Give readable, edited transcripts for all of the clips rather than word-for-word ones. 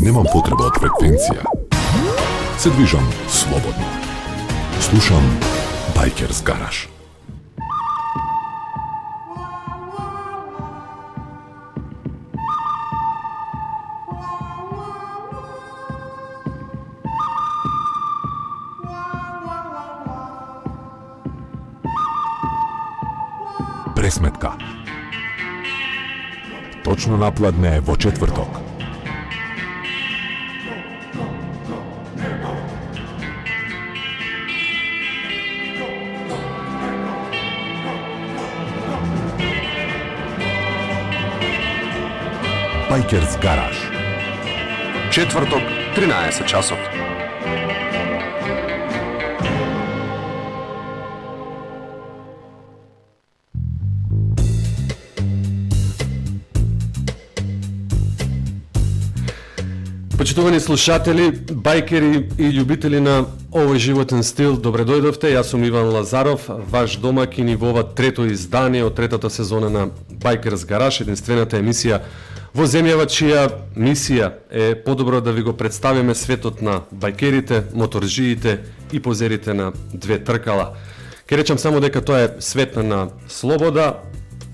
Немам потреба од фреквенција. Се движам слободно. Слушам Байкерс Гараж. Пресметка. Точно напладне во четврток. Байкерс Гараж. Четврток, 13 часот. Почитувани слушатели, байкери и љубители на овој животен стил, добре дојдовте. Јас сум Иван Лазаров, ваш домакин и во ова трето издание од третата сезона на Байкерс Гараж, единствената емисија во земјава чија мисија е подобро да ви го представиме светот на байкерите, моторџиите и позерите на две тркала. Ке речам само дека тоа е свет на слобода,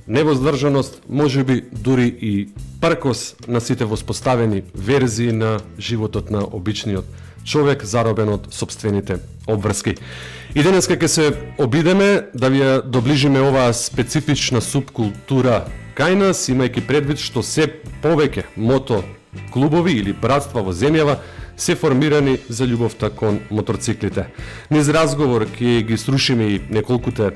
невоздржаност, можеби дури и пркос на сите воспоставени верзии на животот на обичниот човек, заробен од сопствените обврски. И денеска ќе се обидеме да ви ја доближиме оваа специфична субкултура кај нас, имајќи предвид што се повеќе мото клубови или братства во земјава се формирани за љубовта кон моторциклите. Низ разговор ќе ги срушиме и неколкуте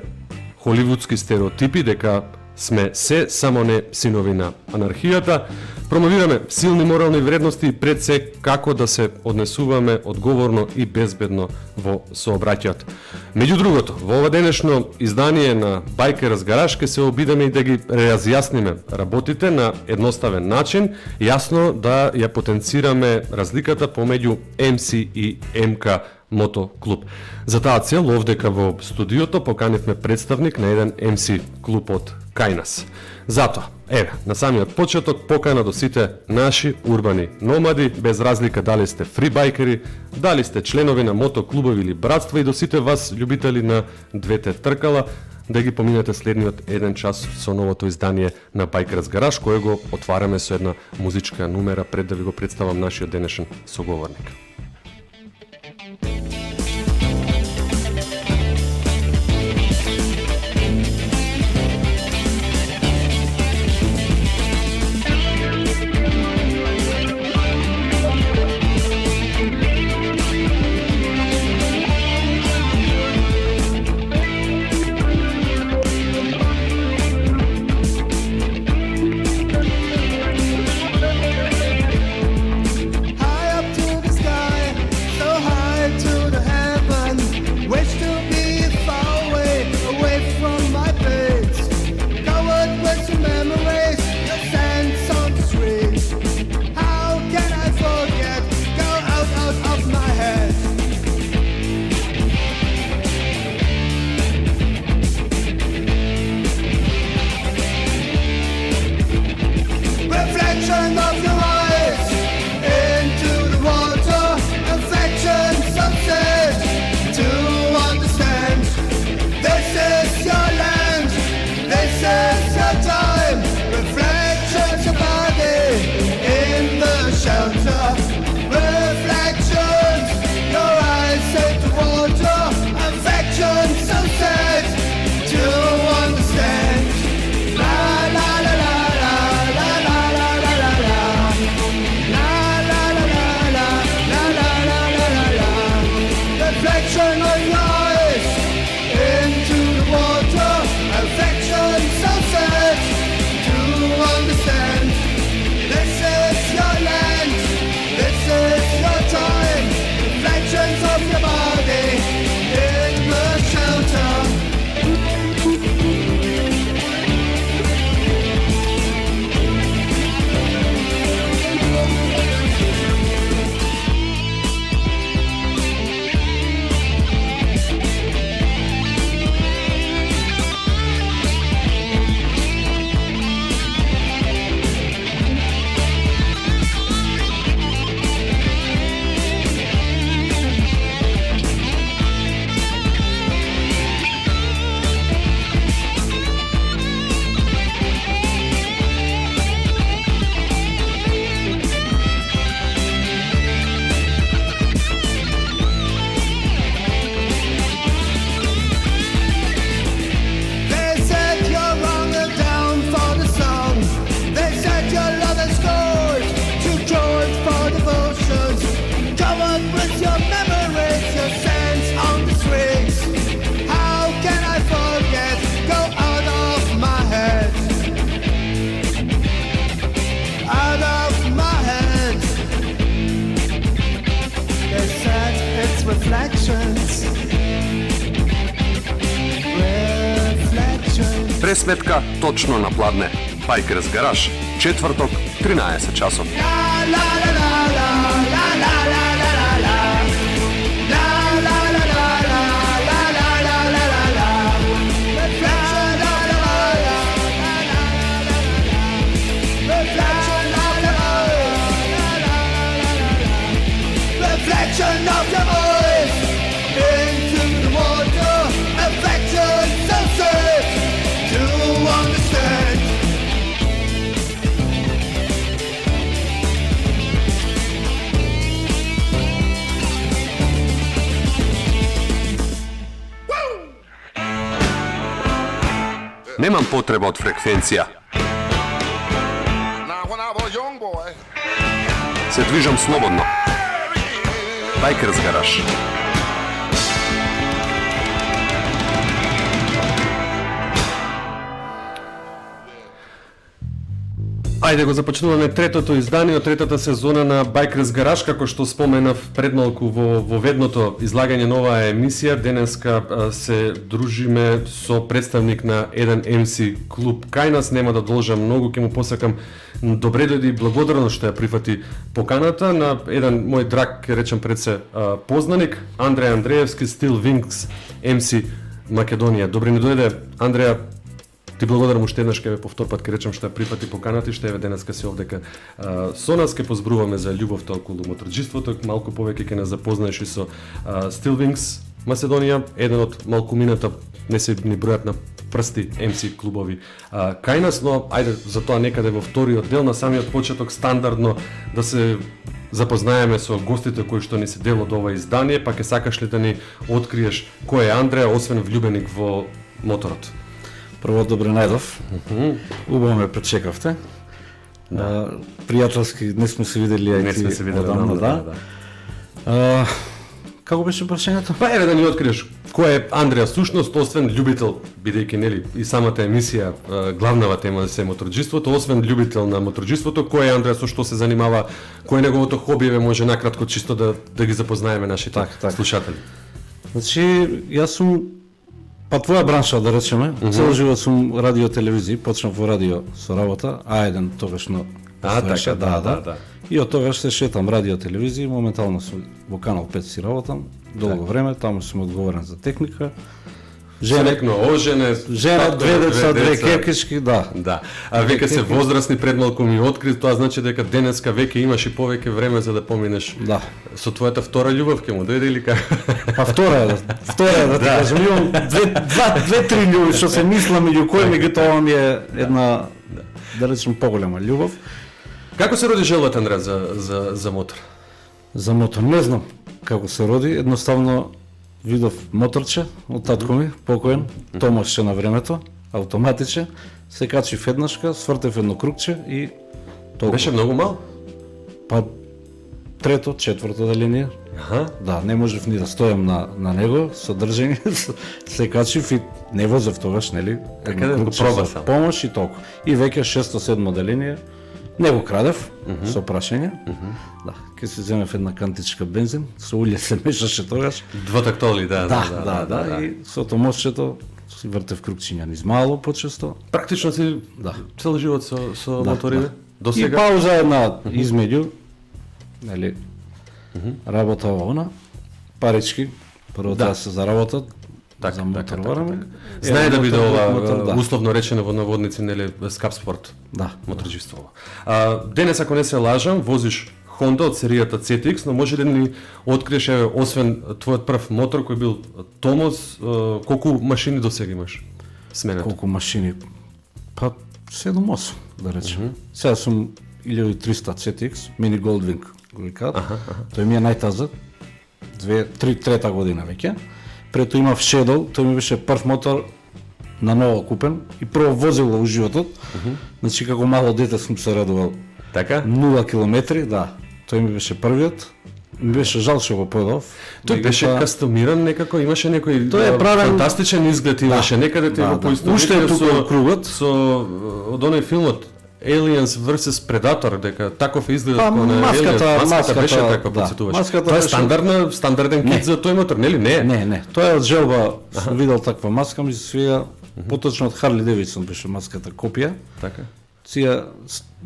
холивудски стереотипи дека сме се само не синови на анархијата, промовираме силни морални вредности и пред се како да се однесуваме одговорно и безбедно во сообраќајот. Меѓу другото, во ова денешно издание на Байкерс Гараж ќе се обидеме и да ги разјасниме работите на едноставен начин, јасно да ја потенцираме разликата помеѓу MC и МК мотоклуб. За таа цел овдека во студиото поканивме представник на еден MC клуб од кај нас. Затоа, еве, на самиот почеток покана до сите наши урбани номади, без разлика дали сте фрибайкери, дали сте членови на мотоклубови или братства и до сите вас љубители на двете тркала, да ги поминете следниот еден час со новото издание на Байкерс Гараж, кое го отвараме со една музичка numera пред да ви го представам нашиот денешен соговорник. High up to the sky. Пресметка точно на пладне. Байкерс гараж, четврток, 13 часот. Reflection of your voice into the water. Affection so sad to understand. Немам потреба од фреквенција. Now, when I was a young boy, Се движам слободно. Байкерс гараж. Ајде го започнуваме третото издание од третата сезона на Байкерс гараж, како што споменав предмалку во ведното излагање на оваа емисија. Денеска се дружиме со представник на еден MC клуб кај нас. Нема да должам многу, ќе му посакам добре дојди и благодарност што ја прифати поканата на еден мој драг, ќе речем пред се познаник, Андреј Андреевски, Steel Wings MC Македонија. Добре ни дојде, Андреја. Ти благодарам уште еднаш, ке ве повтор пат ке речем што ја прифати поканата и што еве денеска се овдека со нас, ке позбруваме за љубовта околу моторџиството, малку повеќе ке нас запознаеш и со Steel Wings Македонија, еден од малкумината, не се ни бројат на прсти MC клубови кај нас, но ајде за тоа некаде во вториот дел на самиот почеток стандардно да се запознаеме со гостите кои што ни се дел од ова издание, па ке сакаш ли да ни откриеш кој е Андреја, освен влюбеник во моторот? Прво добре најдов. Убаво ме пречекавте. Пријателски не сме се видели, Не сме се видели одамна, да. Како беше прашањето? Па еве да ни откриеш кој е Андреја сушност, освен љубител, бидејќи нели и самата емисија главнава тема се моторџиството, освен љубител на моторџиството, кој е Андреја, со што се занимава, кој е неговото хоби, еве може накратко чисто да ги запознаеме нашите слушатели. Значи, јас сум па твоја бранша, да речеме, цел живот сум радио телевизија, почнав во радио со работа, А1 тогашно. Така, да. И од тогаш се шетам радио телевизија, моментално сум во Канал 5 си работам, долго време, таму сум одговорен за техника. Женекно, ожене, Жена, две деца, две кекички, да. Да. А веќе се возрастни, предмалку ми откри, тоа значи дека денеска веќе имаш и повеќе време за да поминеш Да. со твојата втора љубов ќе му дојде или како? Па втора е да ти кажам, имам две-три љуби што се мисла, меѓу кои меѓутоа ми е една, да речем, поголема љубов. Како се роди желбата, Андреја, за мотор? За мотор не знам како се роди, едноставно видов моторче од татко ми, покоен, Томашче на времето, автоматиче, се качив еднашка, свртев едно кругче и толку. Беше многу мал? Па трето, четврто деление. Аха. Да, не можев ни да стојам на него со држење, се качив и не возев тогаш, нели? Така едно да го кругче проба за сам. помош и толку. И веќе 6-7 деление, не го крадев, со прашање. Да, ке се земев една кантичка бензин, со улје се мешаше тогаш. Двотактоли, да. И со томосчето си вртев кругчиња низ мало почесто. Практично си Да. цел живот со Да, моториве? да. До И сега? пауза една измеѓу, нели, работа она, парички, прво Да. да се заработат, за мотор така. бараме. Знае да биде ова да. условно речено во наводници, нели, скап спорт. Да. Моторџиство. Денес, ако не се лажам, возиш Honda од серијата CTX, но може да ни откриеш, еве, освен твојот прв мотор кој бил Томос, колку машини до сега имаш сменето? Колку машини? Па 7-8, да речем. Сега сум 1300 CTX, Mini Goldwing го викаат. Тој ми е најтаза, трета година веќе. Прето имав Shadow, тој ми беше прв мотор на ново купен и прво возило во животот. Значи како мало дете сум се радувал. Така? 0 километри, да. Тој ми беше првиот. Ми беше жал што го продав. Тој беше кастомиран некако, имаше некој Тој е правен- фантастичен изглед, имаше некаде те да, го да. поистоветил Уште е тука во кругот. со од оној филмот Aliens vs Predator, дека таков е изгледот Па, како на маската, Aliens. Маската маската, беше така да. подсетуваш. Маската Тоа е беше- стандарден кит за тој мотор, нели? Не. Не, тоа е од желба, сум видел таква маска, ми се свија Поточно од Харли Девидсон беше маската копија. Така. Сија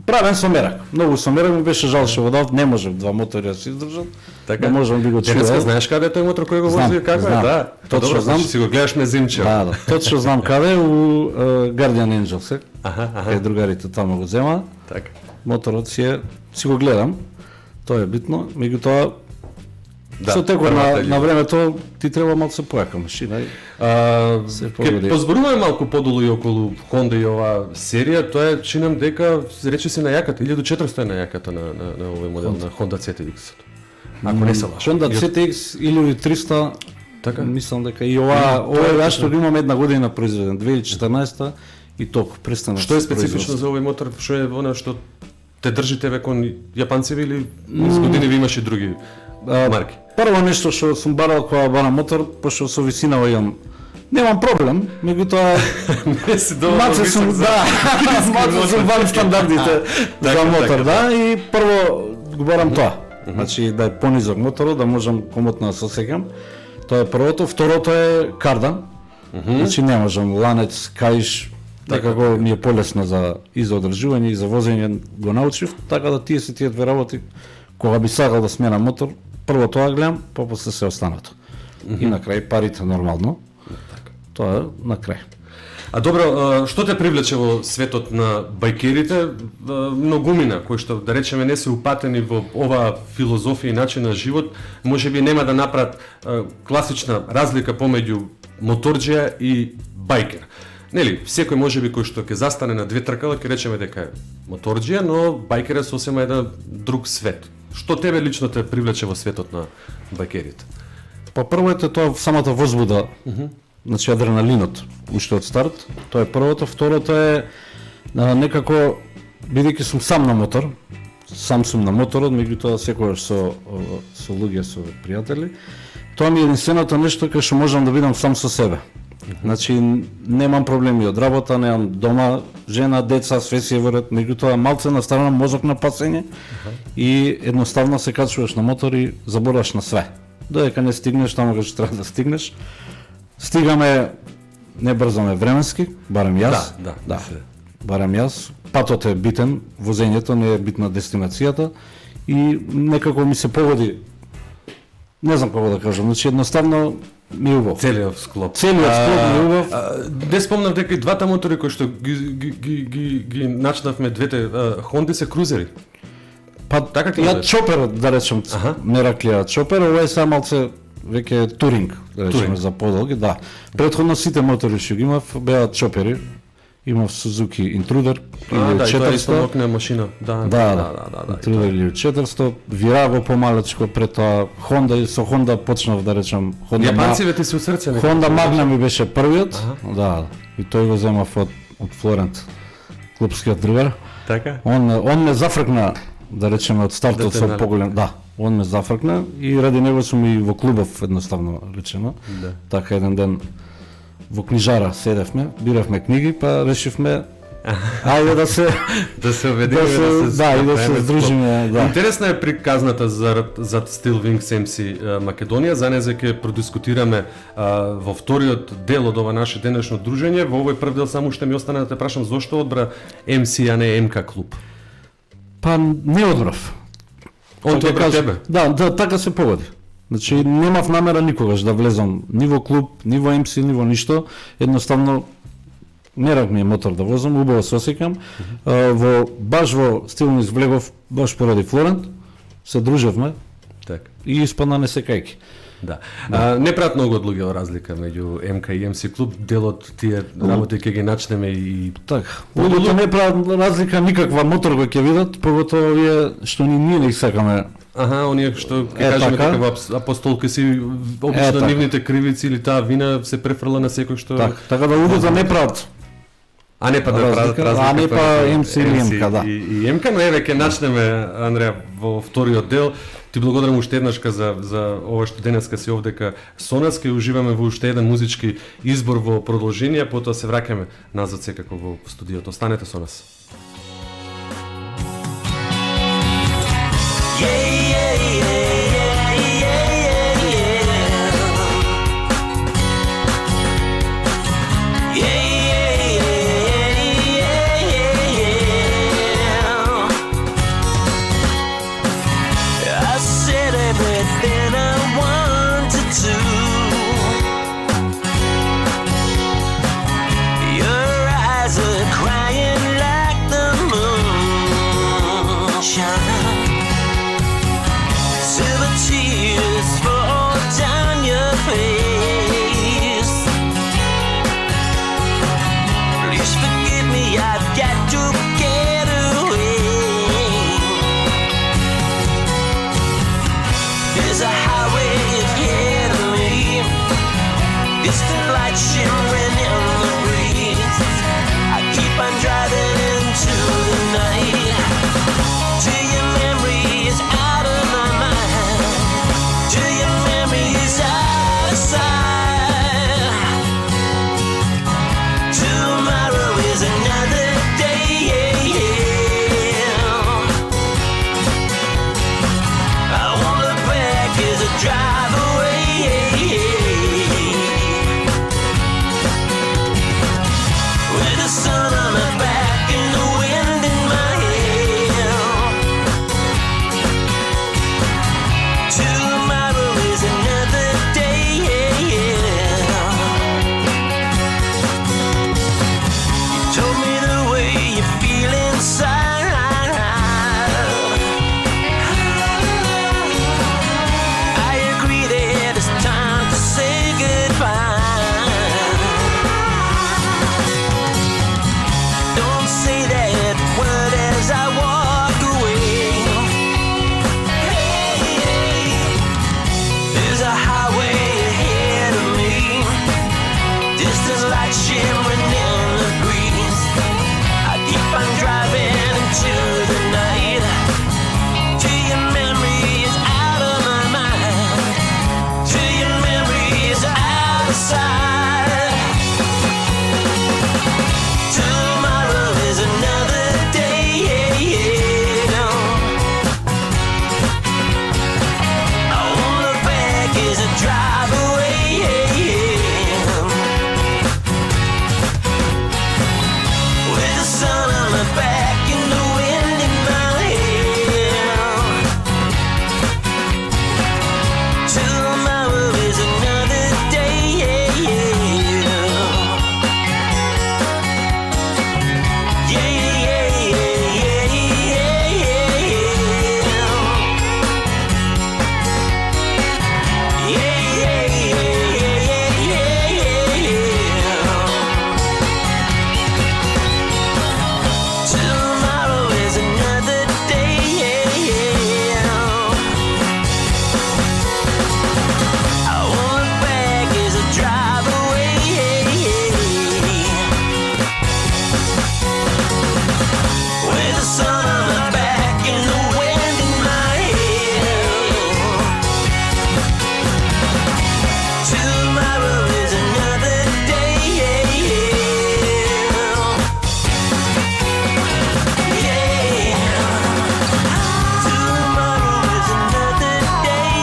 правен со мерак. Многу со мерак ми беше жал што водав, не можев два мотори да се издржат. Така. Да можам би го Денеска чувал. знаеш каде е тој мотор кој го Знам, вози, како е? знам. Да. Точно Добро, знам. значи си го гледаш ме зимче. Да, точно знам каде у Guardian Angels, Аха, кај другарите таму го зема. Така. Моторот си го гледам. Тоа е битно, меѓутоа Да, со текот првата на времето ти треба малку се појака машина. Се Ќе погоди. позборуваме малку подолу и околу Honda и оваа серија, тоа е чинам дека рече се на јаката, 1400 е на јаката на овој модел на Honda CTX. Ако не се лажам. Honda CTX 1300, Така? мислам дека и ова е што го имам една година произведен, 2014 и толку престана. Што е специфично за овој мотор? Што е она што те држи тебе кон јапанцеви или низ години ви имаш и други марки? Прво нешто што сум барал кога барам мотор, пошто со висинава немам проблем, меѓутоа Не си доволно малце сум висок за... да, малце сум ван стандардите за мотор, да, и прво го барам тоа. Значи да е понизок моторот, да можам комотно да се сеќам. Тоа е првото, второто е кардан. Значи не можам ланец, каиш, некако ми е полесно и за одржување и за возење го научив, така да тие се тие две работи кога би сакал да сменам мотор, прво тоа гледам, после се останато. И на крај парите нормално. Тоа е на крај. А добро, што те привлече во светот на бајкерите? Многумина кои што да речеме не се упатени во оваа филозофија и начин на живот, можеби нема да направат класична разлика помеѓу моторџија и бајкер. Нели, секој можеби кој што ќе застане на две тркала ќе речеме дека е моторџија, но бајкер е сосема еден друг свет. Што тебе лично те привлече во светот на бајкерите? Па прво е тоа самата возбуда, значи адреналинот, уште од старт, тоа е првото, второто е некако, бидејќи сум сам на мотор, сам сум на моторот, меѓутоа секогаш со луѓе, со пријатели, тоа ми е единственото нешто кај што можам да бидам сам со себе. Значи немам проблеми од работа, немам дома, жена, деца, све си верат, меѓутоа малце на страна мозок на пасење и едноставно се качуваш на мотор и забораваш на све. Додека не стигнеш таму кај што треба да стигнеш. Стигаме, не брзаме временски, барем јас. Да. Барем јас. Патот е битен, возењето не е битна дестинацијата и некако ми се погоди. Не знам како да кажам, значи едноставно ми е убав. Целиот склоп. Целиот склоп ми е убав. Не спомнав дека и двата мотори кои што ги начнавме двете Хонди се крузери. Па така ќе ја бидеш? чопер, да речем, Мераклија чопер, ова е само малце веќе туринг, да речеме Туринг. за подолги, да. Претходно сите мотори што ги имав беа чопери. Имав Suzuki Intruder Да, и тоа е 1400. исто мокна машина. Да. Intruder 1400, Virago помалечко пред тоа, Honda и со Honda почнав да речем Honda. Јапанците ти се усрцени. Honda Magna ми беше првиот, да, и тој го земав од Флорент, клубскиот другар. Така? Он ме зафркна, да речеме, од стартот те со нали? поголем, да, он ме зафркна и ради него сум и во клубов едноставно речено. Да. Така еден ден во книжара седевме, биравме книги, па решивме ајде да се Да се обединиме, и да се направиме здружиме, склоп. да. Интересна е приказната за Steelwings MC Македонија, за неја ќе продискутираме во вториот дел од ова наше денешно дружење. Во овој прв дел само што ми остана да те прашам зошто одбра MC, а не МК клуб? Па не одбрав. Он те одбра тебе? Да, така се погоди. Значи немав намера никогаш да влезам ни во клуб, ни во МС, ни во ништо. Едноставно мерак ми е мотор да возам, убаво се осеќам. Баш во Steelwings влегов баш поради Флорент, се дружевме Така. и испадна не се кајки. Да. Не прават многу од луѓе разлика меѓу МК и МС клуб, дел од тие работи ќе ги начнеме и Така. Луѓето не прават разлика никаква мотор кој ќе видат, поготово овие што ние не ги сакаме. оние што ќе кажеме така. дека во апостолки си обично така. нивните кривици или таа вина се префрла на секој што Така да луѓето не прават. А не па да прават Разлика, разлика. а не па помеѓу MC или МК, да. И МК, но еве ќе начнеме, Андреа, во вториот дел. Ти благодарам уште еднашка за ова што денеска си овдека со нас, ќе уживаме во уште еден музички избор во продолжение, потоа се враќаме назад секако во студиото. Останете со нас. Yeah. everything I wanted to. Your eyes are crying like the moonshine. Silver tears fall down your face. Please forgive me, I've got to get away. There's a highway ahead of me, distant lights shimmering in the breeze. I keep on driving into the night, till your memory is out of my mind, till your memory is out of sight. Tomorrow is another day. I won't look back as I drive away. With the sun on my back and the wind in my hair. Tomorrow is another day. You told me the way you feel inside. I agree that it's time to say goodbye. Don't say that word as I walk away. There's a highway ahead of me, distant lights shimmering in the breeze. I keep on driving into the night, till your memory is out of my mind, till your memory is out of sight. Tomorrow is another day. I won't look back as I drive away. With the sun on my back and the wind in my hair. Tomorrow is another day. Tomorrow is another day. I won't look back as I drive away. With the sun on my back and the wind in my hair. Tomorrow is another day. Tomorrow is another day. I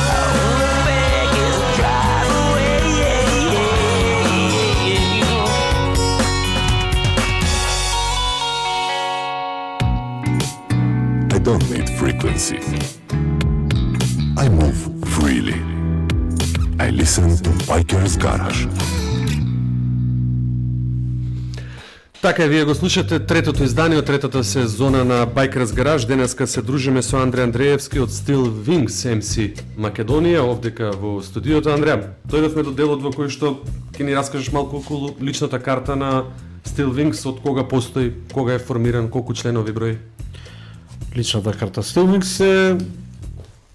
won't look back as I drive away. I don't need frequency. I move freely. I listen to Biker's Garage. Така, вие го слушате третото издание од третата сезона на Biker's Garage. Денеска се дружиме со Андре Андреевски од Steel Wings MC Македонија, овдека во студиото. Андреа, дојдовме до делот во кој што ќе ни раскажеш малку околу личната карта на Steel Wings, од кога постои, кога е формиран, колку членови брои? Личната карта Steel Wings е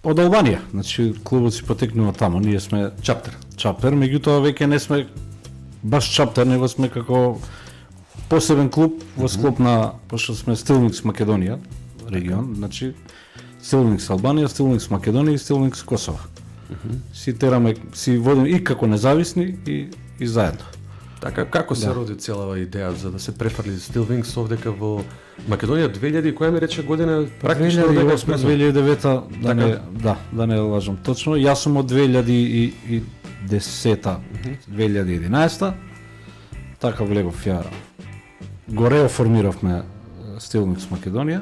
од Албанија, значи клубот си потекнува таму, ние сме чаптер, меѓутоа веќе не сме баш чаптер, него сме како посебен клуб во склоп на, пошто сме Steel Wings Македонија регион, значи Steel Wings Албанија, Steel Wings Македонија и Steel Wings Косово. Си тераме, си водиме и како независни и заедно. Така, како се роди целава идеја за да се префрли Steel Wings овдека во Македонија 2000, која ми рече година, практично 2008-2009, да не лажам точно. Јас сум од 2010-та, 2011-та. Така влегов ја. Го реоформиравме Стилмикс Македонија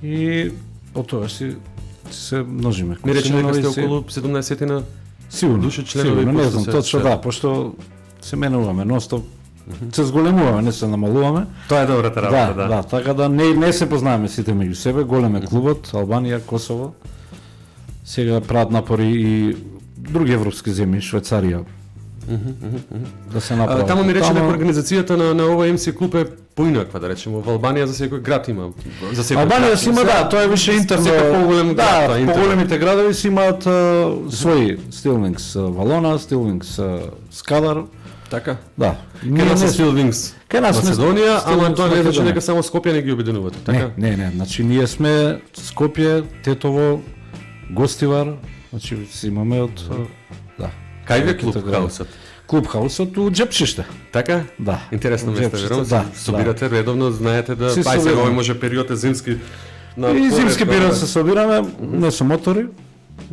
и од тоа се множиме. Ми рече дека сте Членови се- околу 17 Сигурно, души членови, сигурно, не пошто знам се- точно, се- да, пошто се менуваме ностоп, се зголемуваме, не се намалуваме. Тоа е добрата работа, Да, да, така да не се познаваме сите меѓу себе, голем е клубот, Албанија, Косово. Сега прават напори и други европски земји, Швајцарија. Да се направи. Тамо ми рече дека организацијата на овој МС клуб е поинаква, да речеме. Во Албанија за секој град има. За секој Албанија град. си има, да, тоа е више интерно. Секој поголем град, тоа е Да, интерно. поголемите градови си имаат своји Стилмикс Валона, Стилмикс Скадар. Така. Да. Кај нас е Стилвингс Кај нас не- Македонија, ама Стилвингс тоа не значи Македонија. дека само Скопје не ги обединувате, така? Не, значи ние сме Скопје, Тетово, Гостивар, значи си имаме од да. Кај ви е клуб Така, хаусот? Клуб хаусот у Джепчиште. Така? Да. Интересно У место, Джепчиште, верувам. да, Се собирате редовно, знаете да Си ај сега собираме. овој може период е зимски. на И поред, зимски да, период да. се собираме, не со мотори,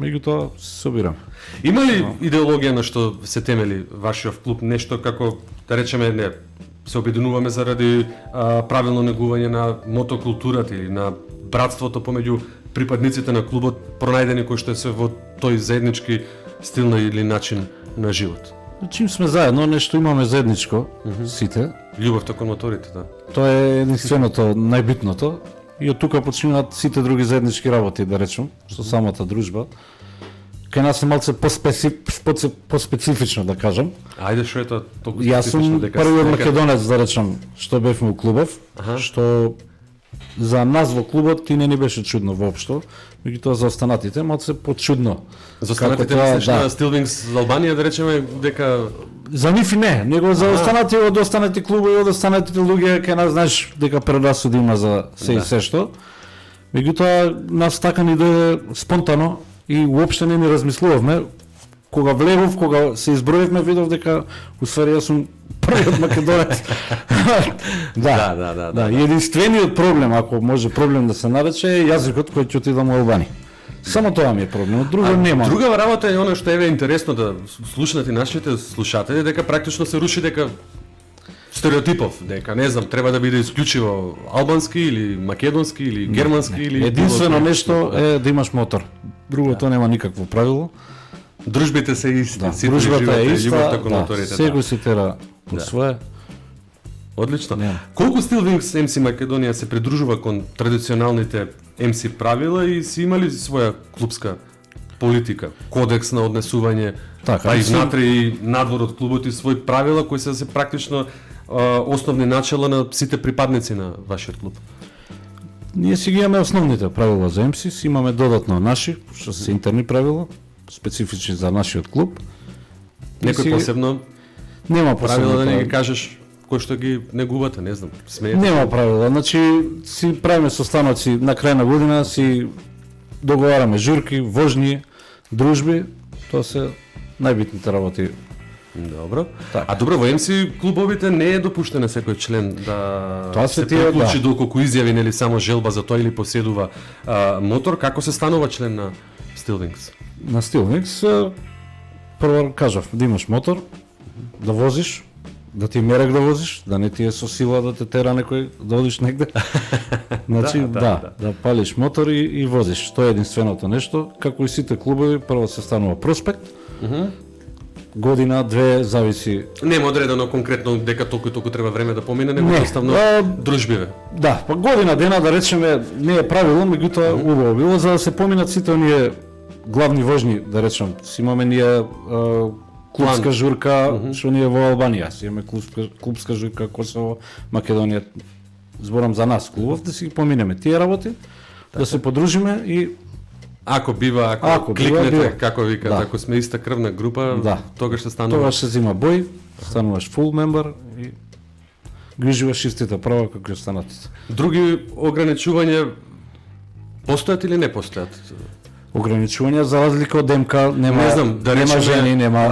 меѓутоа се собираме. Има ли идеологија на што се темели вашиот клуб, нешто како да речеме не се обединуваме заради правилно негување на мотокултурата или на братството помеѓу припадниците на клубот, пронајдени кои што се во тој заеднички стил на или начин на живот. Чим сме заедно, нешто имаме заедничко, сите. Љубовта кон моторите, да. Тоа е единственото, најбитното. И од тука почнуваат сите други заеднички работи, да речем, со самата дружба. Кај нас е малце поспецифично, да кажам. Ајде што е тоа толку Јас сум дека првиот дека- македонец, да речем, што бевме у клубов, што за нас во клубот ти не ни беше чудно воопшто, меѓутоа за останатите малце почудно. За останатите Како тоа, мислиш на Стилвингс за Албанија, да речеме дека За нив и не, него за останати од останати клубови, од останатите луѓе кај нас знаеш дека прерасуди има за се и се што. Меѓутоа нас така ни дојде спонтано и уопште не ни размислувавме. Кога влегов, кога се изброивме, видов дека усвари јас сум првиот македонец. Да, и единствениот проблем, ако може проблем да се нарече, е јазикот кој ќе отидам во Албанија. Само тоа ми е проблем, друго нема. Друга работа е она што е интересно да слушнати нашите слушатели, дека практично се руши дека стереотипов, дека не знам, треба да биде исклучиво албански или македонски или германски или Единствено било нешто е да имаш мотор. Другото нема никакво правило. Дружбите се исти, Да, сите дружбата живеете е иста, љубовта кон да, моторите. секој си тера по Да. свое. Одлично. Нема. Колку Стилвингс МС Македонија се придружува кон традиционалните МС правила и си имали своја клубска политика, кодекс на однесување, Така, па и мислам- внатре и надвор од клубот и свои правила кои се практично основни начела на сите припадници на вашиот клуб. Ние си ги имаме основните правила за МСИС, имаме додатно наши, што се интерни правила, специфични за нашиот клуб. Некој си- посебно Нема правила да не ги правила. кажеш кој што ги негувате, не знам, смеете. Нема правила, значи си правиме состаноци на крај на година, си договараме журки, вожни, дружби, тоа се најбитните работи. Добро. Така. А добро, во МС клубовите не е допуштено секој член да Тоа се се тие, приклучи да. доколку изјави нели само желба за тоа или поседува мотор, како се станува член на Стилвингс? На Стилмикс, прво кажав, да имаш мотор, да возиш, да ти е мерак да возиш, да не ти е со сила да те тера некој да одиш негде. Значи, да палиш мотор и возиш. Тоа е единственото нешто. Како и сите клубови, прво се станува проспект. Година, две, зависи. Нема одредено конкретно дека толку и толку треба време да помине, него Не, едноставно дружбиве. Да, па година, дена, да речеме, не е правило, меѓутоа убаво било, за да се поминат сите оние главни вожни, да речем. Си имаме ние клубска План. журка, што ние во Албанија, си имаме клубска журка Косово, Македонија, зборам за нас клубов, да си ги поминеме тие работи, да се подружиме и Ако бива, Ако бива, кликнете, бива. како викат, Да. ако сме иста крвна група, Да. тогаш се станува. тогаш се зима бој, стануваш фул мембар и ги уживаш истите права како и останатите. Други ограничувања постојат или не постојат? Ограничувања за разлика од ДМК нема, Не знам, да нема речеме, жени, нема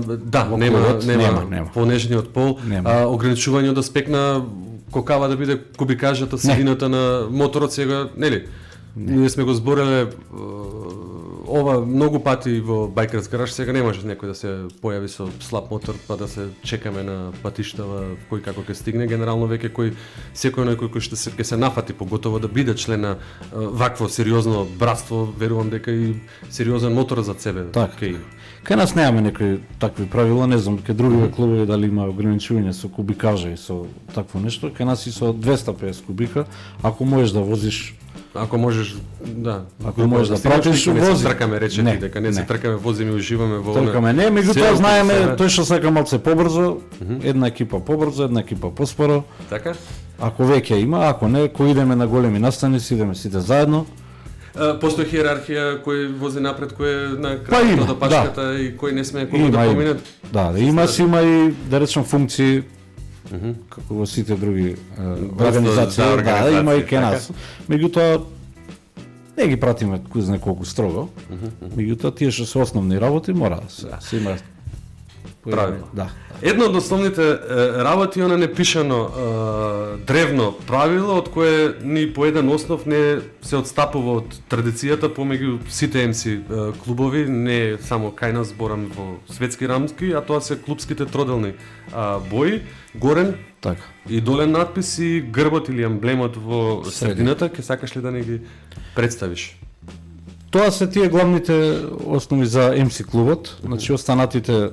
да, во нема, клубот, нема, нема. понежниот пол, Нема. ограничување од аспект на кокава да биде кубикажата, средината на моторот сега, нели? Ние сме го збореле ова многу пати во Bikers Garage сега не може некој да се појави со слаб мотор па да се чекаме на патиштава кој како ќе стигне, генерално веќе секој некој кој ќе се нафати поготово да биде член на вакво сериозно братство, верувам дека и сериозен мотор зад себе Така. ќе има. Кај нас немаме некои такви правила, не знам, кај други клубови дали има ограничување со кубикажа и со такво нешто. Кај нас и со 250 кубика, ако можеш да возиш, Ако можеш, да. Ако можеш да стигнеш, пратиш, никој не се вози. тркаме, рече Не, ти, дека не се не. тркаме, возиме и уживаме во тркаме не, меѓутоа селото, знаеме себе. тој што сака малце побрзо, една екипа побрзо, една екипа поспоро. Така? Ако веќе има, ако не, кој идеме на големи настани, идеме сите заедно. Постои хиерархија кој вози напред, кој е на Па има, крајот до пашката и кој не смее кога да помине. Да, има си има и да речем функции како во сите други организации, да, има и кај нас. Меѓутоа не ги пратиме кој знае колку строго. Меѓутоа тие што се основни работи мора да се има Правилно. Да. Едно од основните работи е она непишано древно правило од кое ни по еден основ не се отстапува од традицијата помеѓу сите MC клубови, не само кај нас зборам во светски рамки, а тоа се клубските троделни бои, горен Така. и долен надпис и грбот или емблемот во средината, ќе сакаш ли да не ги представиш? Тоа се тие главните основи за MC клубот, значи останатите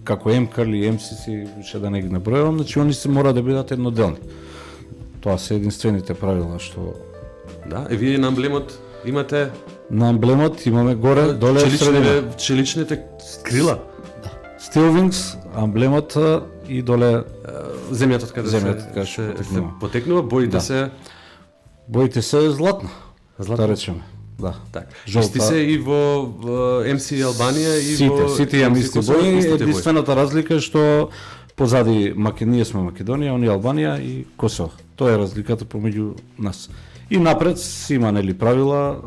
како МК или MCC, ше да не ги набројувам, значи они се мора да бидат едноделни. Тоа се единствените правила што Да, и вие на емблемот имате на емблемот имаме горе, доле, средина. челичните крила. Steelwings, емблемот и доле Земјата од каде Земјата каде се потекнува. потекнува, боите Да. се боите се златна, Златна? да речеме. Да. така. Жолта. Исти се и во MC Албанија и во Сите имаме MC исти Косово, бои, истите бои. единствената разлика е што позади ние сме Македонија, они Албанија и Косово. Тоа е разликата помеѓу нас. И напред си има нели правила,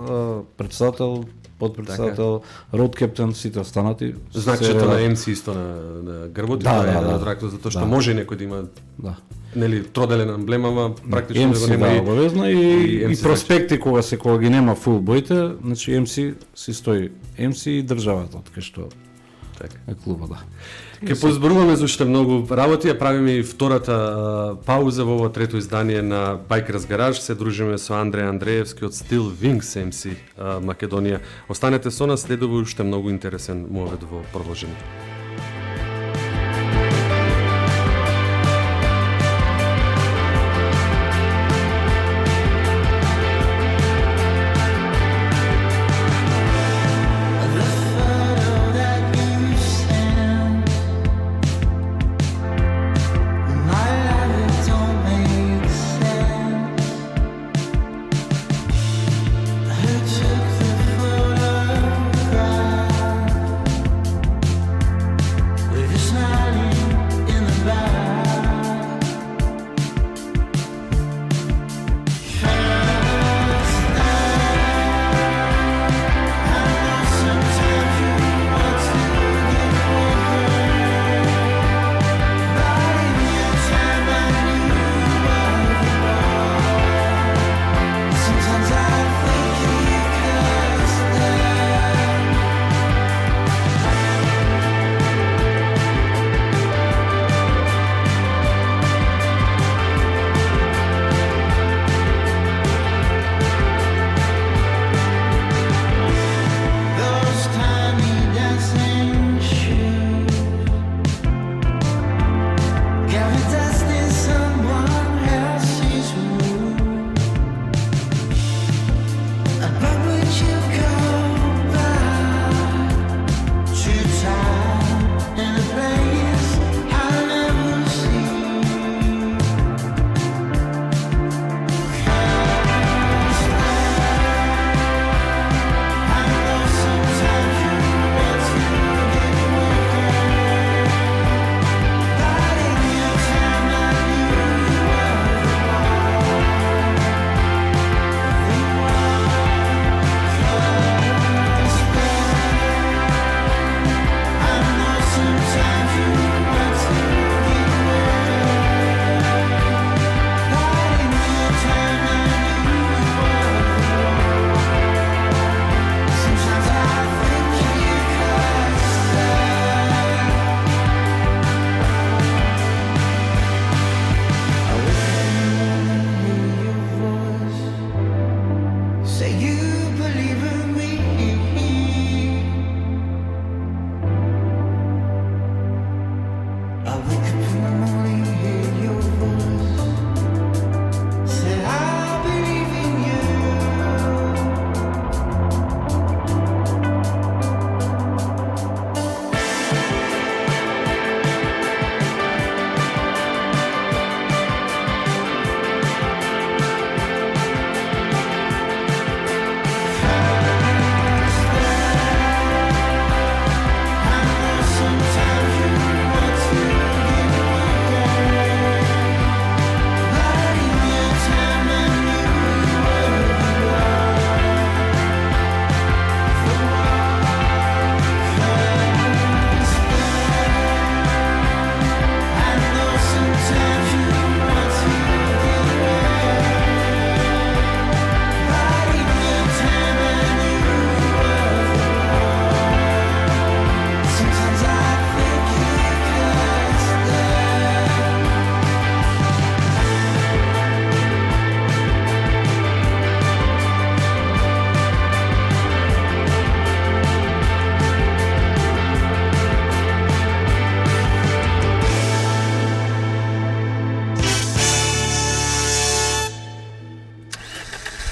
председател, подпредседател, роад кептен, сите останати. Знакчето на MC исто на грбот и Да, на да, трактор, затоа што да. може некој да има Да. нели троделен емблема, ама практично да го MC нема да, и обавезно и MC проспекти кога ги нема фул боите, значи MC си стои MC и државата, од кај што така. е клуба, да. Ке позборуваме за уште многу работи, ја правиме и втората пауза во ова трето издание на Bikers Garage. Се дружиме со Андреј Андреевски од Steelwings MC Македонија. Останете со нас, следува уште многу интересен муавет во продолжение. Took the photograph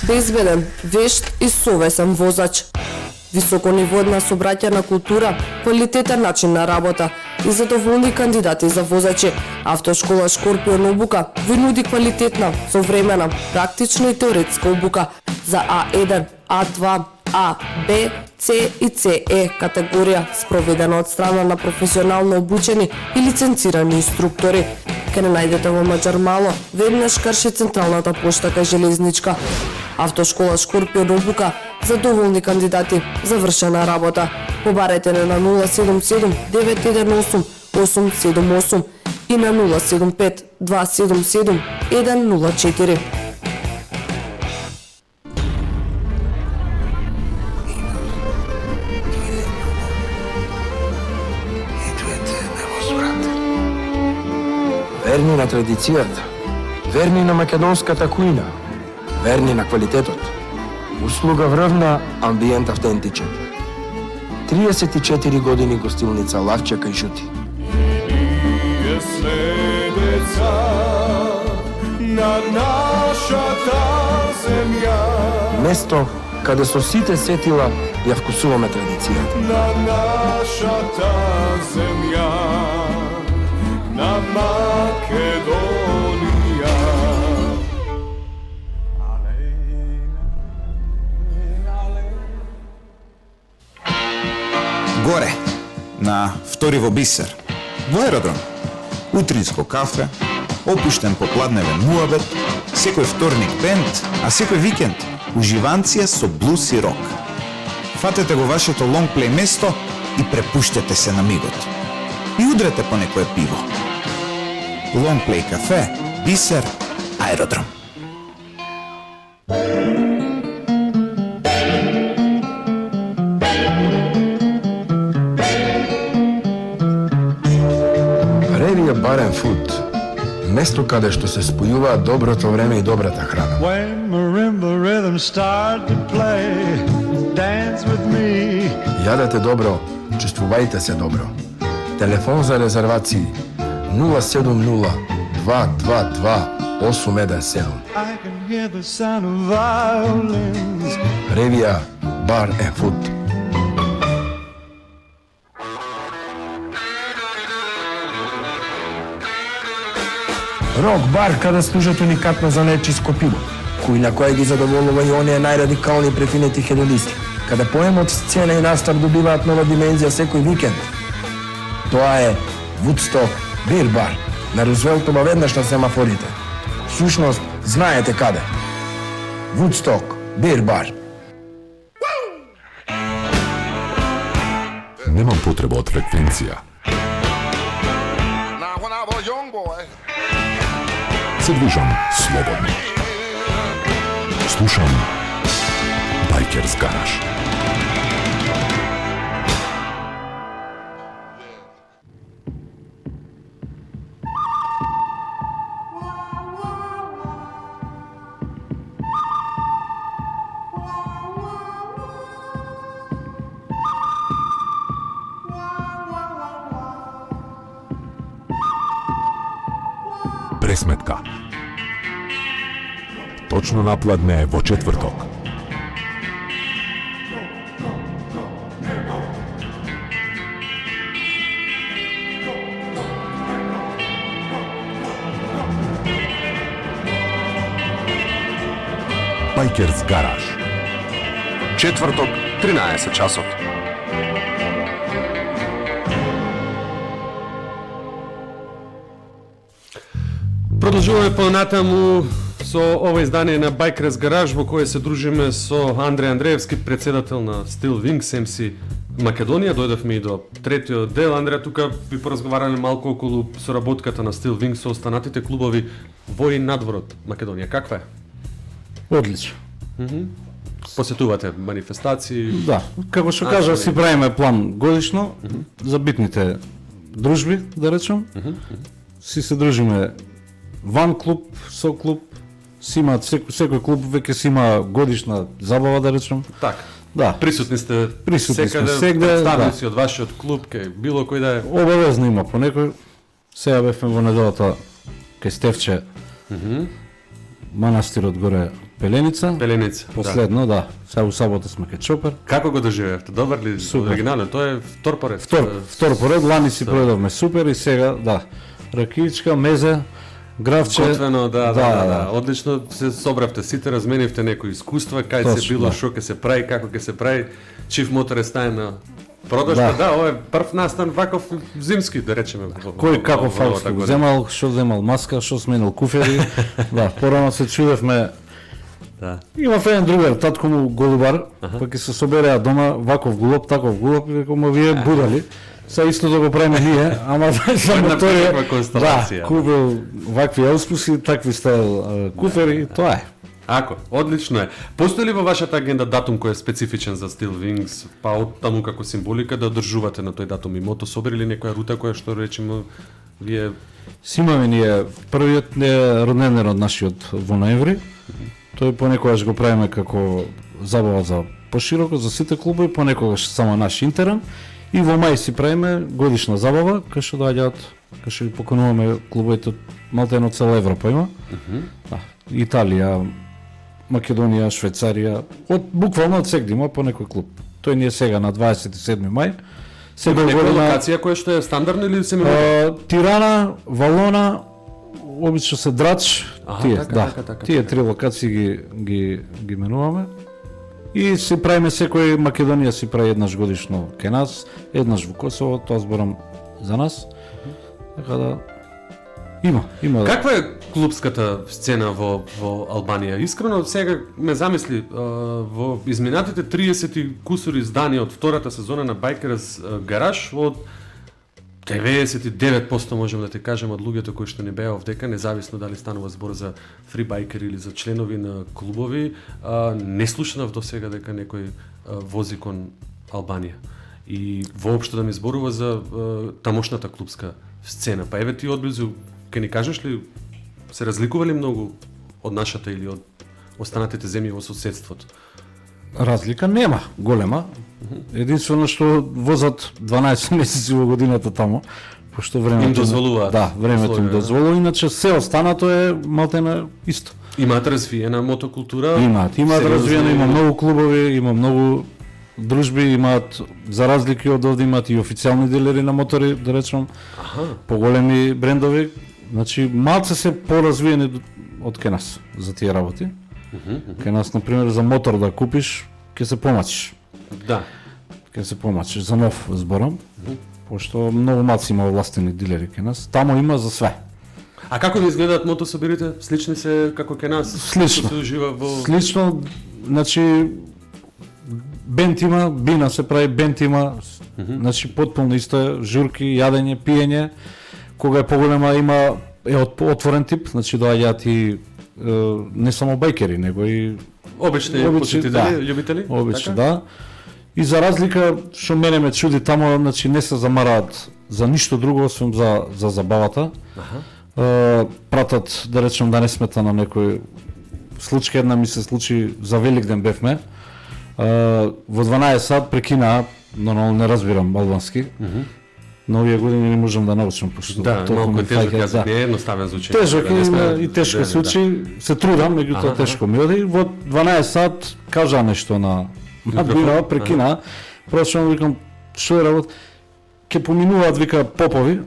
безбеден, вешт и совесен возач. Високо ниво на сообраќајна култура, квалитетен начин на работа и задоволни кандидати за возачи. Автошкола Шкорпион обука ви нуди квалитетна, современа, практична и теоретска обука за А1, А2, А, Б, С и ЦЕ категорија, спроведена од страна на професионално обучени и лиценцирани инструктори. Ке не најдете во Маџар Мало, веднаш крши централната пошта кај Железничка. Автошкола Шкорпион обука за доволни кандидати, завршена работа. Побарете не на 077 918 878 и на 075 277 104. Верни на традицијата, верни на македонската кујна, верни на квалитетот. Услуга врвна, амбиент автентичен. 34 години гостилница Лавче кај Жути. Ние се деца на нашата земја, Место каде со сите сетила ја вкусуваме традицијата. на нашата земја, на Македонија. Горе, на втори во Бисер, во аеродром, утринско кафе, опуштен попладневен муабет, секој вторник бенд, а секој викенд уживанција со блус и рок. Фатете го вашето лонгплей место и препуштете се на мигот. И удрете по некое пиво. Лонгплей кафе, Бисер, аеродром. Ревија Барен Фуд. Место каде што се спојуваат доброто време и добрата храна. When marimba rhythms start to play, dance with me. Јадете добро, чувствувајте се добро. Телефон за резервации 070 222 817. I can hear the sound of violins. Ревија Бар and Food. Рок бар каде служат уникатно за нечиско пиво, кујна која ги задоволува и оние најрадикални префинети хедонисти, каде поемот, сцена и настар добиваат нова димензија секој викенд. Тоа е Woodstock Beer Bar на Рузвелтова веднаш на семафорите. Сушност, знаете каде. Woodstock Beer Bar. Немам потреба од фреквенција. Се движам слободно. Слушам Байкерс Гараж. Пресметка. Точно напладне во четврток. Байкерс Гараж. Четврток, 13 часот. Продолжуваме понатаму со ова издание на Байкерс Гараж, во кое се дружиме со Андреј Андреевски, председател на Steel Wings MC Македонија. Дојдовме и до третиот дел. Андреја, тука би поразговарале малку околу соработката на Steel Wings со останатите клубови во и надвор од Македонија. Каква е? Одлично. Посетувате манифестации? Да, како што кажа, си правиме план годишно за битните дружби, да речем. Си се дружиме ван клуб, со клуб, си имаат секој клуб веќе си има годишна забава, да речем. Така. Да. Присутни сте Присутни сме сегде, представници од вашиот клуб, кај било кој да е. Обавезно има по некој. Сега бевме во неделата кај Стефче. манастирот горе Пеленица. Пеленица. Последно, да. Сега у сабота сме кај Чопер. Како го доживеавте? Добар ли? Супер. Оригинално, тоа е втор поред. Втор поред, лани си проедовме супер и сега, да. Ракиичка, мезе, гравче. Готвено, да. Одлично се собравте сите, разменивте некои искуства, кај се Точно, било, да. што ќе се прави, како ќе се прави. Чиф мотор е стаен на продажба, да, ова е прв настан ваков зимски, да речеме. Кој како фалски го земал, што земал маска, што сменил куфери. Да, порано се чудевме. Да. Имав еден другар, татко му голубар, па ќе се собереа дома ваков гулоб, таков гулоб, и рекол, вие будали. Сега исто да го правиме ние, ама за мотори. Да, купил вакви елспуси, такви стайл куфери, тоа е. Ако, одлично е. Постои ли во вашата агенда датум кој е специфичен за Steel Wings, па од таму како символика да одржувате на тој датум? Имото собери ли некоја рута која што речеме вие Си имаме ние првиот родневен од нашиот во ноември. Тој понекогаш го правиме како забава за пошироко за сите клубови, понекогаш само наш интерен. И во мај си правиме годишна забава, кај што доаѓаат, кај што ги покануваме клубовите од малтено цела Европа има. Да, Италија, Македонија, Швајцарија, од буквално од сегде има по некој клуб. Тој ни е сега на 27 мај. Сега некоја година локација која што е стандардна или се менува? Тирана, Валона, обично се Драч, тие, така, тие три локации ги менуваме. И се правиме секој Македонија си прави еднаш годишно кај нас, еднаш во Косово, тоа зборам за нас. Така да има да. Каква е клубската сцена во Албанија? Искрено сега ме замисли во изминатите 30 и кусури издания од втората сезона на Bikers Garage, од 99% можем да ти кажем од луѓето кои што не беа овдека, независно дали станува збор за фрибайкери или за членови на клубови, не слушнав до сега дека некој вози кон Албанија. И воопшто да ми зборува за тамошната клубска сцена. Па еве ти одблизу, ке ни кажеш ли, се разликува ли многу од нашата или од останатите земји во соседството? Разлика нема, голема. Единствено што возат 12 месеци во годината таму, пошто времето им дозволува. Да, времето им дозволува, иначе се останато е малтена исто. Имаат развиена мотокултура? Имаат развиена, има многу клубови, има многу дружби, имаат за разлики од овде имаат и официјални дилери на мотори, да речем. Поголеми брендови, значи малце се поразвиени од кај нас за тие работи. Кај нас, например, за мотор да купиш, ќе се помачиш. Да. Ќе се помачиш, за нов зборам, пошто многу малци има овластени дилери кај нас. Тамо има за све. А како ви изгледаат мотособирите? Слични се како кај нас? Слично. Се ужива во... Слично, значи, бент има, бина се прави, бент има, значи потполно исто е, журки, јадење, пиење. Кога е поголема има отворен тип, значи доаѓаат и не само байкери, него и обични посетители, љубители? Обични, да. И за разлика што мене ме чуди тамо, значи не се замараат за ништо друго освен за забавата. Пратат, да речем, да не смета на некој случај, една ми се случи за Великден бевме. Во 12 сат прекинаа, нормално не разбирам албански. На овие години не можам да научам, пошто толку ми фаќа, не е едноставен случај. Тежок и тешко случај, се трудам, меѓутоа тешко ми оди. Во 12 сат кажа нешто на бина, прекина. Прашувам, викам, што е работа? Ке поминуваат, вика, попови.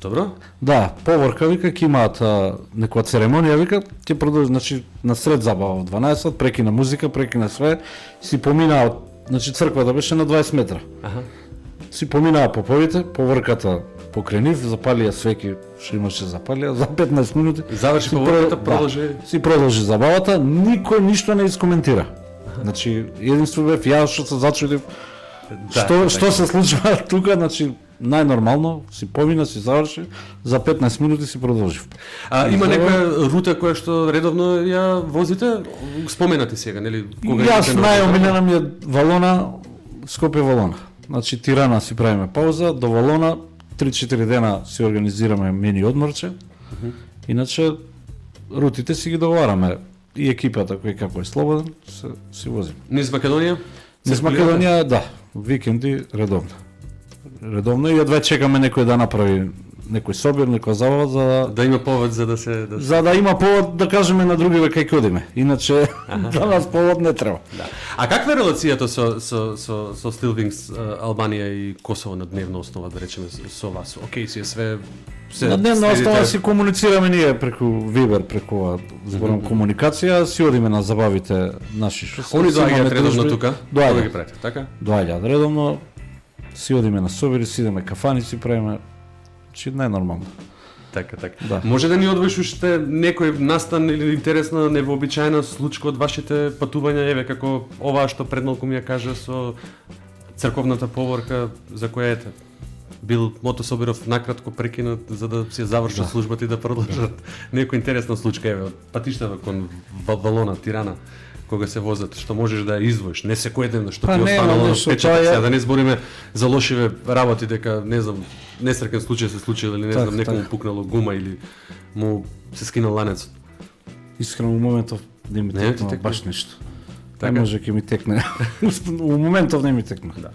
Добро. Да, поворка, вика, ке имаат некоја церемонија, вика, ќе продолжи, значи, на сред забава во 12 сат, прекина музика, прекина све, си поминаа, значи црквата беше на 20 метра. Си поминаа поповите, поврката покрај нив, запалија свеки, што имаше запалија, за 15 минути. Заврши поврката, продолжи. Да, си продолжи забавата, никој ништо не искоментира. Значи, единство бев ја што се зачудив, што се случува тука, значи, најнормално, си помина, си заврши, за 15 минути си продолжив. Има некоја рута која што редовно ја возите? Споменати сега, нели? Јас најомилена ми е Валона, Скопје Валона. Значи Тирана си правиме пауза, до Валона 3-4 дена си организираме мини одморче. Иначе рутите си ги договараме и екипата кој како е слободен си возиме. Низ Македонија? Низ Македонија, да, викенди редовно. Редовно и одве чекаме некој да направи некој собир, некоја забава Да има повод за да има повод да кажеме на другиве кај одиме. Иначе за нас повод не треба. Да. А каква е релацијата со Still Wings Албанија и Косово на дневна основа, да речеме, со вас? Океј, си е све На дневна основа си комуницираме ние преку Viber, преку зборам комуникација, си одиме на забавите наши што Они доаѓаат редовно тука? Кога ги правите, така? Доаѓаат редовно, си одиме на собири, си идеме кафани, си правиме, че најнормално. Така, така. Да. Може да ни одвоиш уште некој настан или интересна, невообичаена случка од вашите патувања, еве како оваа што предмалку ми ја кажа со црковната поворка за која ете бил Мото Собиров накратко прекинат за да се завршат службата и да продолжат. Некоја интересна случка еве од патиштата кон Валона, Тирана, кога се возат, што можеш да ја издвоиш, не секојдневно што ти останало на печаток, сега да не збориме за лошиве работи дека не знам, несреќен случај се случил или не знам, некому пукнало гума или му се скинал ланецот. Искрено у моментов не ми Не ти текна текна? баш нешто. Така? Не може ќе ми текне. У моментов не ми текна. Да.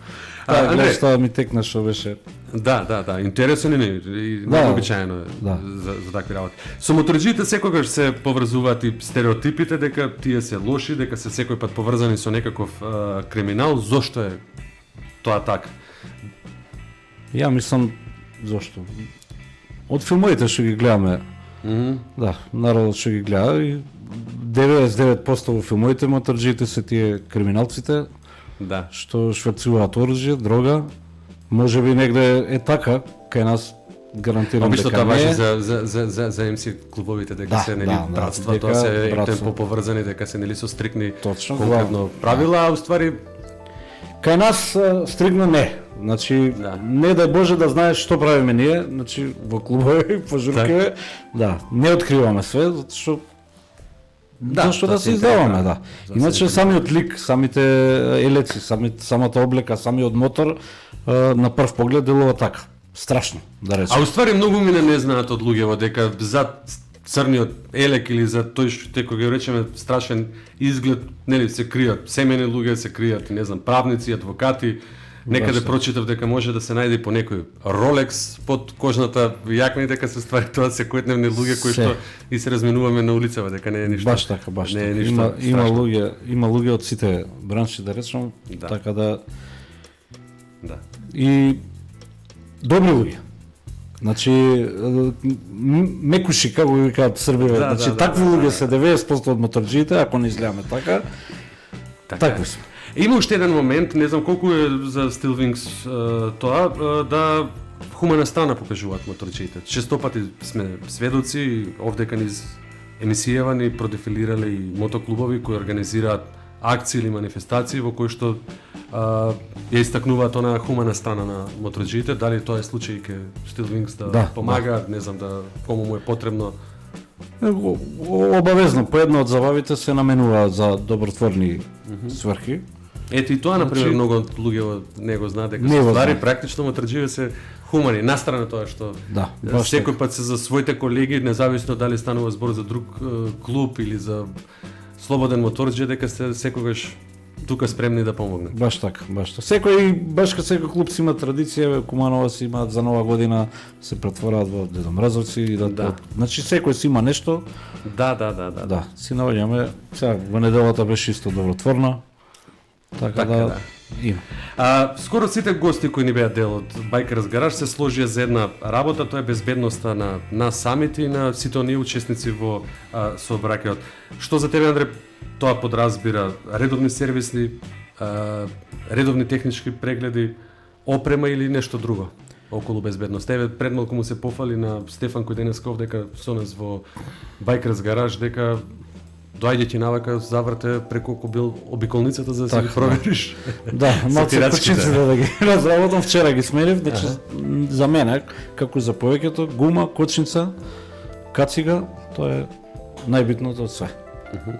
Таа Андреј, што ми текна што беше. Да, интересен и необичаено е да. за такви работи. Со моторџиите секогаш се поврзуваат и стереотипите дека тие се лоши, дека се секој пат поврзани со некаков криминал. Зошто е тоа така? Ја мислам зошто. Од филмовите што ги гледаме, да, народот што ги гледа и 99% во филмовите моторџиите се тие криминалците, Да. што шверцуваат оружје, дрога. Може би негде е така, кај нас гарантирам Обично дека тоа не важи е. за MC клубовите дека Да, се нели да, братства, дека тоа се братство. темпо поврзани, дека се нели со стрикни Точно, конкретно правила, а уствари Кај нас стригно не. Значи, Да. не дај Боже да знаеш што правиме ние, значи во клубови, по журкеве, да, не откриваме све, затоа што зашто да се издаваме, да. Иначе самиот лик, самите елеци, самата облека, самиот мотор на прв поглед делува така. Страшно, да речем. А уствари многу мина не знаат од луѓево дека зад црниот елек или за тој што кога го речеме страшен изглед, нели се кријат семени луѓе, се кријат, не знам, правници, адвокати. Некаде прочитав дека може да се најде по некој Rolex под кожната јакна и дека се ствари тоа секојдневни луѓе кои што и се разминуваме на улицава, дека не е ништо. Баш така, баш не е така. ништо Има луѓе од сите бранши, да речем, Да. така да Да. и добри луѓе. Значи, мекуши, како ги викаат Србиве, значи такви луѓе се 90% од моторџиите, ако не изгледаме така, такви сме. Има уште еден момент, не знам колку е за Still Wings тоа, да хумана страна покажуваат моторџиите. Честопати сме сведоци, овдека низ емисијава ни продефилирале и мотоклубови кои организираат акции или манифестации во кои што ја истакнуваат онаа хумана страна на моторџиите, дали тоа е случај ке Still Wings да помагаат, не знам, да кому му е потребно. Обавезно, по една од забавите се наменуваат за добротворни сврхи. Ето и тоа, например, Значи, многу луѓе не го знаат дека не се го ствари знаат. практично моторџиите се хумани, настрана тоа што Да, баш секој пат се за своите колеги, независно дали станува збор за друг клуб или за слободен моторџија, дека се секогаш тука спремни да помогнат. Баш така, баш така. Секој, баш како секој клуб си има традиција, Куманова си имаат за Нова година, се претвораат во Дедо Мразовци и да. Значи секој си има нешто. Да. Да, си наоѓаме. Сега во неделата беше исто добротворна. Така да има. Скоро сите гости кои ни беа дел од Bikers Garage се сложија за една работа, тоа е безбедноста на нас самите и на сите оние учесници во сообраќајот. Што за тебе, Андре, тоа подразбира редовни сервисни, редовни технички прегледи, опрема или нешто друго околу безбедност? Еве предмалку му се пофали на Стефан кој денеска овдека со нас во Bikers Garage дека доаѓајќи навака заврте преку обиколницата за да се ги провериш. Да, малце кочинците да ги разработам, вчера ги сменив, значи за мене, како за повеќето, гума, кочница, кацига, тоа е најбитното од све.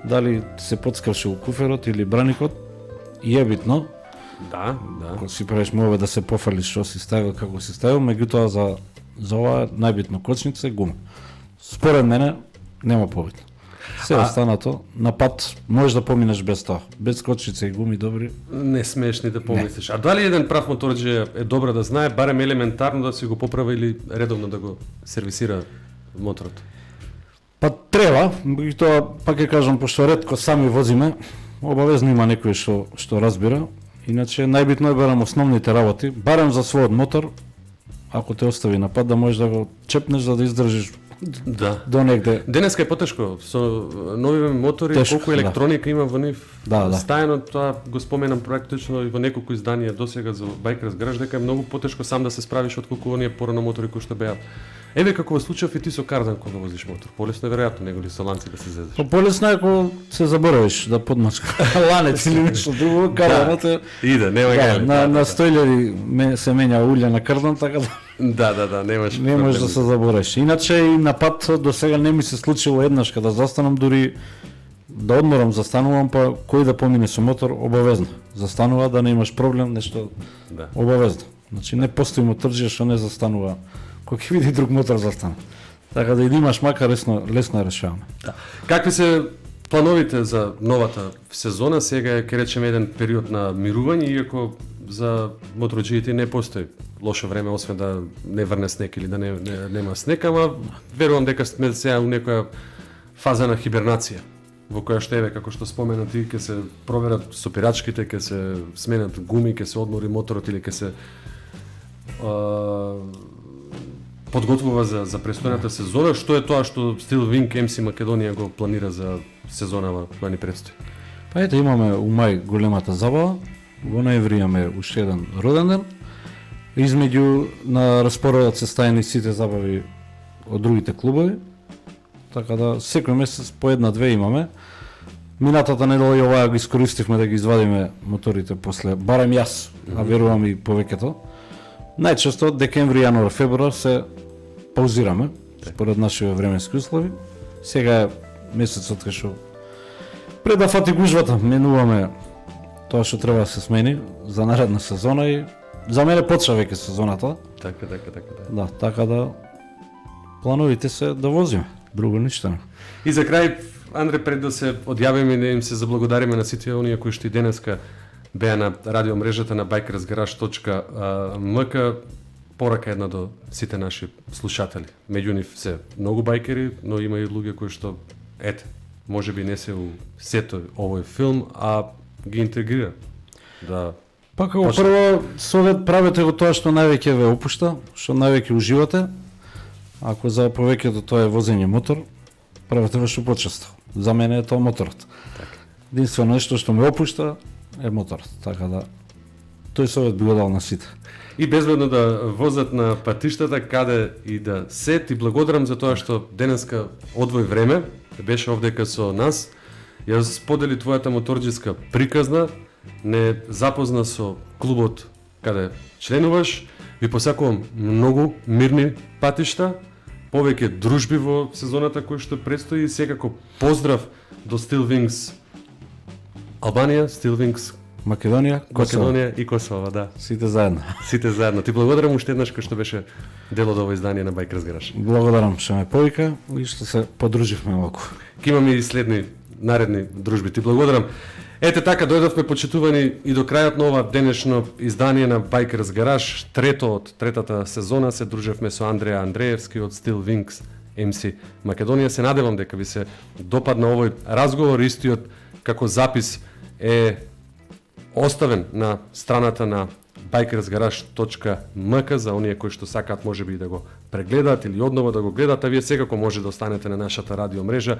Дали се подскршил куферот или браникот, и е битно. Да. Кога си правиш мове да се пофали што си ставил, како си ставил, меѓутоа за ова најбитно кочница и гума. Според мене нема побитно. Се останато на пат можеш да поминеш без тоа. Без кочица и гуми добри. Не смееш ни да помислиш. А дали еден прав моторџија е добро да знае, барем елементарно да си го поправи или редовно да го сервисира моторот? Па треба, и тоа пак ќе кажам, пошто ретко сами возиме, обавезно има некој што разбира. Иначе најбитно е барем основните работи, барем за својот мотор, ако те остави на пат да можеш да го чепнеш за да издржиш до негде. Денеска е потешко со нови мотори, Тешко, колку електроника има во нив. Да. Стајано тоа го споменам практично и во неколку изданија досега за Bikers Garage дека е многу потешко сам да се справиш отколку оние порано мотори кои што беа. Еве како во случајов и ти со кардан кога возиш мотор. Полесно е веројатно него ли со ланци да се зезеш. Полесно е ако се заборавиш да подмачка ланец или нешто друго, карданот е... Иде, нема на 100.000 се менја улја на кардан, така да... Да, немаш. Не можеш да се заборавиш. Иначе и на пат до сега не ми се случило еднаш кога застанам, дури да одморам, застанувам, па кој да помине со мотор, обавезно. Застанува да не имаш проблем, нешто обавезно. Значи не постои моторџија што не застанува кој ќе види друг мотор застана. Така да и да имаш мака лесно решаваме. Да. Какви се плановите за новата сезона? Сега е, ке речеме, еден период на мирување, иако за моторџиите не постои лошо време, освен да не врне снег или да нема снег, ама верувам дека сме сега у некоја фаза на хибернација, во која што еве, како што спомена ти, ќе се проверат сопирачките, ќе се сменат гуми, ќе се одмори моторот или ќе се подготвува за престојната сезона. Што е тоа што Steelwing MC Македонија го планира за сезонава која ни предстои? Па ете, имаме у мај големата забава, во ноември имаме уште еден роден ден. Измеѓу на распоредот се стајани сите забави од другите клубови. Така да секој месец по една-две имаме. Минатата недела и оваа го искористивме да ги извадиме моторите после, барем јас, а верувам и повеќето. Најчесто декември, јануар, февруар се паузираме според нашите временски услови. Сега е месецот кај што пред да фати гужвата менуваме тоа што треба да се смени за наредна сезона и за мене почна веќе сезоната. Така. Да, така да плановите се да возиме, друго ништо. И за крај, Андре, пред да се одјавиме и да им се заблагодариме на сите оние кои што и денеска беа на радиомрежата на bikersgarage.mk, порака една до сите наши слушатели. Меѓу нив се многу байкери, но има и луѓе кои што, можеби не се у сето овој филм, а ги интегрира. Да. Па како прво совет правете го тоа што највеќе ве опушта, што највеќе уживате. Ако за повеќето тоа е возење мотор, правете го што почесто. За мене е тоа моторот. Единствено нешто што ме опушта е моторот. Така да тој совет би го дал на сите. И безбедно да возат на патиштата каде и да се. Ти благодарам за тоа што денеска одвој време, беше овдека со нас. Ја сподели твојата моторџиска приказна, не запозна со клубот каде членуваш. Ви посакувам многу мирни патишта, повеќе дружби во сезоната која што предстои и секако поздрав до Steelwings Албанија, Steelwings Македонија и Косово, да. Сите заедно. Сите заедно. Ти благодарам уште еднаш кој што беше дел од ова издание на Bikers Garage. Благодарам што ме повика и што се подруживме малку. Ке имаме и следни наредни дружби. Ти благодарам. Ете така, дојдовме почитувани и до крајот на ова денешно издание на Bikers Garage. Трето од третата сезона се дружевме со Андреја Андреевски од Steelwings MC Македонија. Се надевам дека ви се допадна овој разговор. Истиот како запис е оставен на страната на bikersgarage.mk за оние кои што сакаат можеби да го прегледаат или однова да го гледаат, а вие секако може да останете на нашата радиомрежа.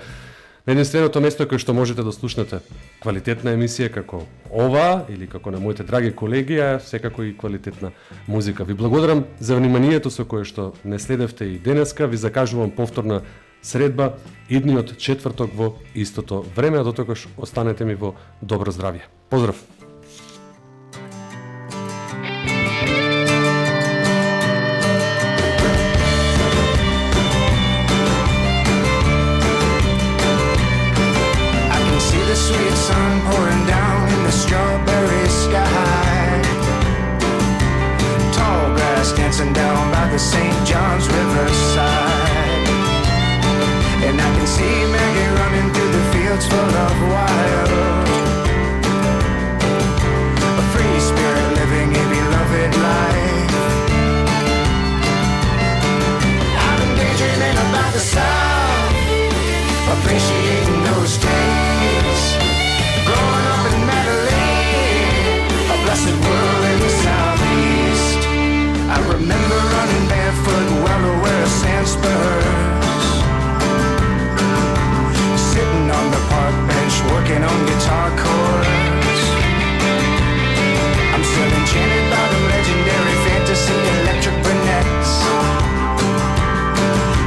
На единственото место кое што можете да слушнете квалитетна емисија како ова или како на моите драги колеги, а секако и квалитетна музика. Ви благодарам за вниманието со кое што не следевте и денеска. Ви закажувам повторна средба идниот четврток во истото време, а дотогаш останете ми во добро здравје. Поздрав! Sweet sun pouring down in the strawberry sky. Tall grass dancing down by the St. John's Riverside. And I can see Maggie running through it's full of wild. A free spirit living a beloved life. I've been daydreaming about the South, appreciating those days. Growing up in Madeline, a blessed world in the Southeast. I remember running barefoot, well aware of sand spurs. Sitting on the park bench, working on guitar chords. I'm still enchanted by the legendary fantasy electric brunettes.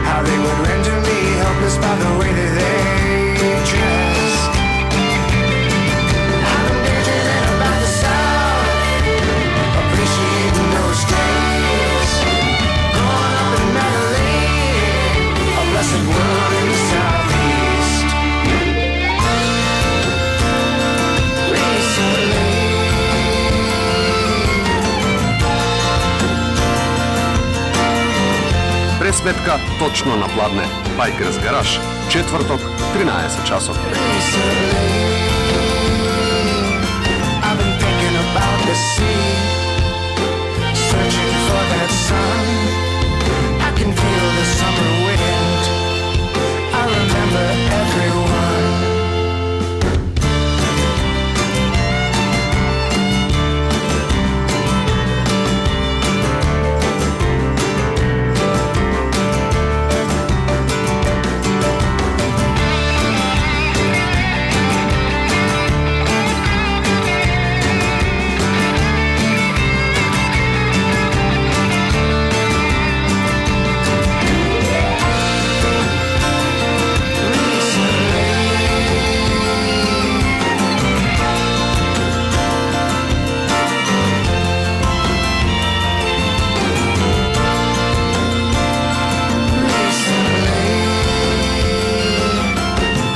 How they would render me helpless by the way that they dressed. I've been daydreaming about the South, appreciating those days. Growing up in Madeline, a blessed world in the Southeast. Recently, Пресметка точно на пладне. Байкерс гараж, четврток, 13 часот. I've been thinking about the sea, searching for that sun. I can feel the summer wind. I remember everyone.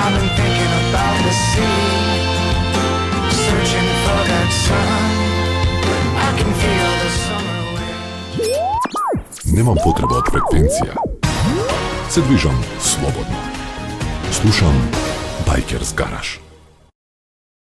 I've been thinking about the sea, searching for that sun. I can feel the summer wind. Nemam potreba od frekvencija. Se dvižam slobodno. Slušam Bikers Garage.